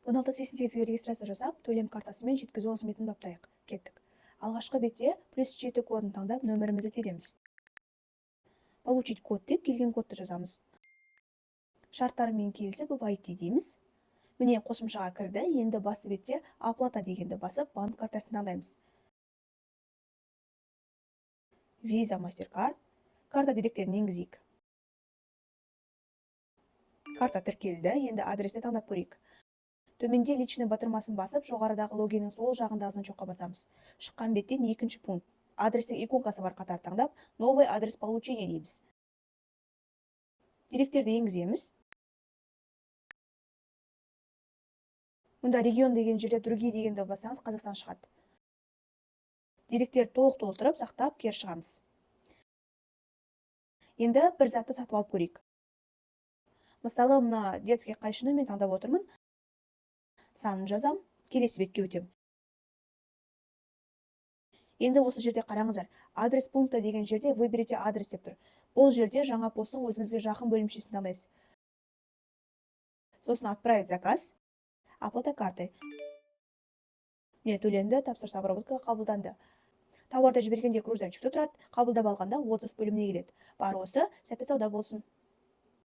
1688-ге регистрация жасап, төлем картасымен жеткізу қызметін баптайық. Кеттік. Алғашқы бетте +7 кодын таңдап, нөмірімізді тереміз. Получить код деп келген кодты жазамыз. Шарттарымен келісіп войти дейміз. Міне қосымшаға кірді. Енді басты бетте оплата дегенді басып, банк картасын таңдаймыз. Visa, MasterCard. Карта деректерін енгізейік. Карта тіркелді. Енді адресті таңдап көрейік. Төменде личный батырмасын басып, жоғарыдағы логиннің сол жағында значокқа басамыз. Шыққан беттен екінші пункт. Адрестің иконкасы бар қатар таңдап, новый адрес получения дейміз. Деректерді енгіземіз. Мұнда регион деген жерде другие дегенді бассаңыз, Қазақстан шығады. Деректер толық толтырып, сақтап, кері шығамыз. Енді бір затты сатып алып көрейік. Мысалы, мына детский қайшыны мен таңдап отырмын. Санын жазам, келесі бетке өтем. Енді осы жерде қараңыздар. Адрес пункта деген жерде выберите адрес деп тұр. Бұл жерде жаңа посттың өзіңізге жақын бөлімшесін таңдайсыз. Сосын отправить заказ, оплата картой. Міне төленді, тапсырыс обработкаға қабылданды. Тауарды жібергенде грузовичкте тұрады, қабылдап алғанда отзыв бөліміне келеді. Бар осы, сәтті сауда болсын.